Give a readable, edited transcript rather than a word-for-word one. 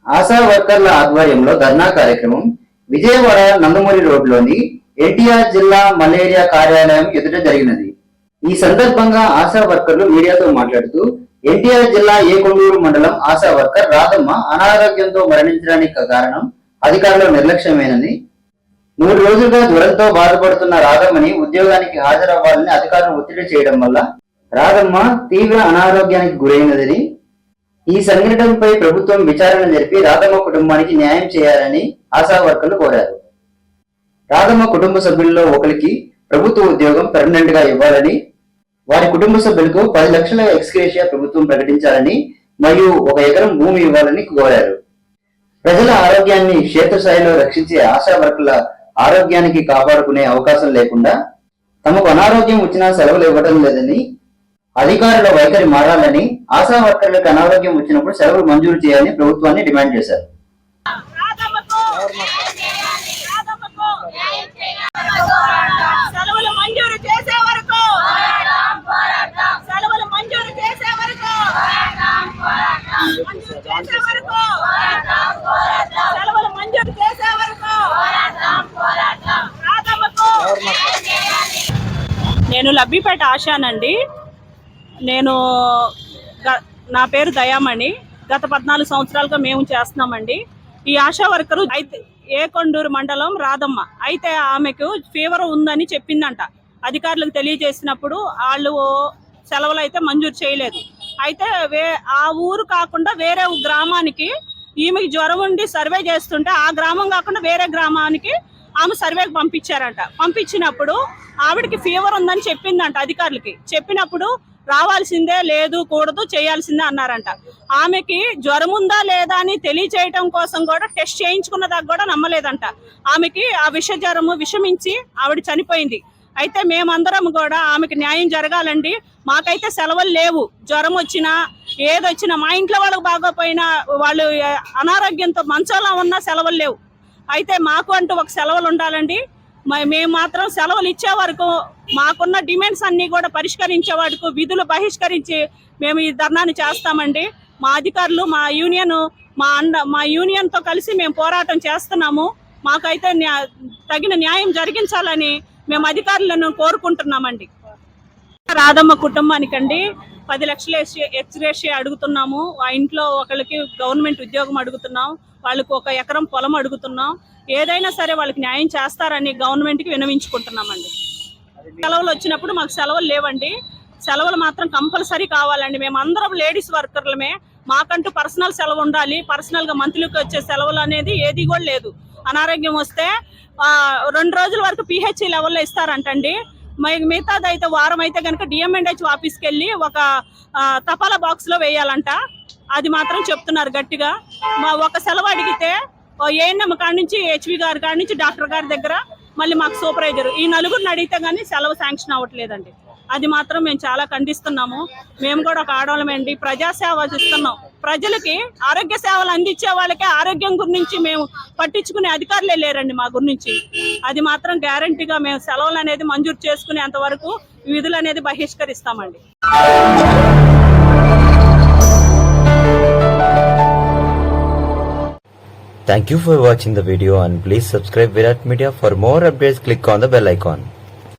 ఆశా వర్కర్ల ఆధ్వర్యంలో ధర్నా కార్యక్రమం విజయవాడ నందమూరి రోడ్లోని ఎన్టీఆర్ జిల్లా మలేరియా కార్యాలయం ఎదుట జరిగినది. ఈ సందర్భంగా ఆశా వర్కర్లు మీడియాతో మాట్లాడుతూ ఎన్టీఆర్ జిల్లా ఏకొండూరు మండలం ఆశా వర్కర్ రాధమ్మ అనారోగ్యంతో మరణించడానికి కారణం అధికారుల నిర్లక్ష్యమేనని, 3 రోజులుగా జ్వరంతో బాధపడుతున్న రాధమ్మని ఉద్యోగానికి హాజరవ్వాలని అధికారులు ఒత్తిడి చేయడం వల్ల రాధమ్మ తీవ్ర అనారోగ్యానికి గురైనదని, ఈ సంఘటనపై ప్రభుత్వం విచారణ జరిపి రాధమ్మ కుటుంబానికి న్యాయం చేయాలని ఆశా వర్కర్లు కోరారు. రాధమ్మ కుటుంబ సభ్యుల్లో ఒకరికి ప్రభుత్వ ఉద్యోగం పర్మనెంట్ గా ఇవ్వాలని, వారి కుటుంబ సభ్యులకు 10 లక్షల ఎక్స్గ్రేషియా ప్రభుత్వం ప్రకటించాలని మరియు 1 ఎకరం భూమి ఇవ్వాలని కోరారు. ప్రజల ఆరోగ్యాన్ని క్షేత్రస్థాయిలో రక్షించే ఆశా వర్కర్ల ఆరోగ్యానికి కాపాడుకునే అవకాశం లేకుండా తమకు అనారోగ్యం వచ్చినా సెలవులు ఇవ్వడం లేదని, అధికారుల వైఖరి మారాలని, ఆశా వర్కర్లకు అనారోగ్యం వచ్చినప్పుడు సెలవులు మంజూరు చేయాలని ప్రభుత్వాన్ని డిమాండ్ చేశారు. నేను లబ్బిపేట ఆశానండి. నా పేరు దయామణి. గత 14 సంవత్సరాలుగా మేము చేస్తున్నామండి. ఈ ఆశా వర్కరు అయితే ఏకొండూరు మండలం రాధమ్మ అయితే ఆమెకు ఫీవర్ ఉందని చెప్పిందంట. అధికారులకు తెలియజేసినప్పుడు వాళ్ళు సెలవులు అయితే మంజూరు చేయలేదు. అయితే ఆ ఊరు కాకుండా వేరే గ్రామానికి ఈమెకి జ్వరం ఉండి సర్వే చేస్తుంటే ఆ గ్రామం కాకుండా వేరే గ్రామానికి ఆమె సర్వేకి పంపించారంట. పంపించినప్పుడు ఆవిడకి ఫీవర్ ఉందని చెప్పిందంట అధికారులకి. చెప్పినప్పుడు రావాల్సిందే, లేదు కూడదు, చేయాల్సిందే అన్నారంట. ఆమెకి జ్వరం ఉందా లేదా అని తెలియచేయటం కోసం కూడా టెస్ట్ చేయించుకున్న దాకా కూడా నమ్మలేదంట. ఆమెకి ఆ జ్వరము విషమించి ఆవిడ చనిపోయింది. అయితే మేమందరం కూడా ఆమెకి న్యాయం జరగాలండి. మాకైతే సెలవులు లేవు. జ్వరం వచ్చినా ఏదొచ్చినా, మా ఇంట్లో వాళ్ళకి బాగోపోయినా, వాళ్ళు అనారోగ్యంతో మంచంలో ఉన్నా సెలవులు లేవు. అయితే మాకు అంటూ ఒక సెలవులు ఉండాలండి. మేము మాత్రం సెలవులు ఇచ్చే వరకు మాకున్న డిమాండ్స్ అన్ని కూడా పరిష్కరించే వాటికి విధులు బహిష్కరించి మేము ఈ ధర్నాన్ని చేస్తామండి. మా అధికారులు, మా యూనియన్తో కలిసి మేము పోరాటం చేస్తున్నాము. మాకైతే తగిన న్యాయం జరిగించాలని మేము అధికారులను కోరుకుంటున్నామండి. రాధమ్మ కుటుంబానికండి 10 లక్షల ఎక్స్గ్రేషియా అడుగుతున్నాము. ఆ ఇంట్లో ఒకళ్ళకి గవర్నమెంట్ ఉద్యోగం అడుగుతున్నాం, వాళ్ళకి 1 ఎకరం పొలం అడుగుతున్నాం. ఏదైనా సరే వాళ్ళకి న్యాయం చేస్తారని గవర్నమెంట్కి విన్నవించుకుంటున్నామండి. సెలవులు వచ్చినప్పుడు మాకు సెలవులు లేవండి. సెలవులు మాత్రం కంపల్సరీ కావాలండి. మేము అందరం లేడీస్ వర్కర్లమే. మాకంటూ పర్సనల్ సెలవు ఉండాలి. పర్సనల్గా మంత్లీకి వచ్చే సెలవులు అనేది ఏది కూడా లేదు. అనారోగ్యం వస్తే 2 రోజుల వరకు పిహెచ్సి లెవెల్లో ఇస్తారంటండి. మిగతాది అయితే వారం అయితే కనుక డిఎంఎన్హెచ్ ఆఫీస్కి వెళ్ళి ఒక తపాలా బాక్స్లో వేయాలంట. అది మాత్రం చెప్తున్నారు గట్టిగా. ఒక సెలవు అడిగితే ఏఎన్ఎం కాడి నుంచి, హెచ్వి గారి కాడి నుంచి, డాక్టర్ గారి దగ్గర, మళ్ళీ మాకు సూపర్వైజర్, ఈ 4గురిని అడిగితే కానీ సెలవు శాంక్షన్ అవ్వట్లేదండి. అది మాత్రం మేము చాలా ఖండిస్తున్నాము. మేము కూడా ఒక ఆడవాళ్ళమేంటి, ప్రజాసేవ ఇస్తున్నాం. ప్రజలకి ఆరోగ్య సేవలు అందించే వాళ్ళకే ఆరోగ్యం గురించి మేము పట్టించుకునే అధికారులే లేరండి మా గురించి. అది మాత్రం గ్యారంటీగా మేము సెలవులు అనేది మంజూరు చేసుకునేంత వరకు విధులు అనేది బహిష్కరిస్తామండి. Thank you for watching the video and please subscribe Virat Media. For more updates, click on the bell icon.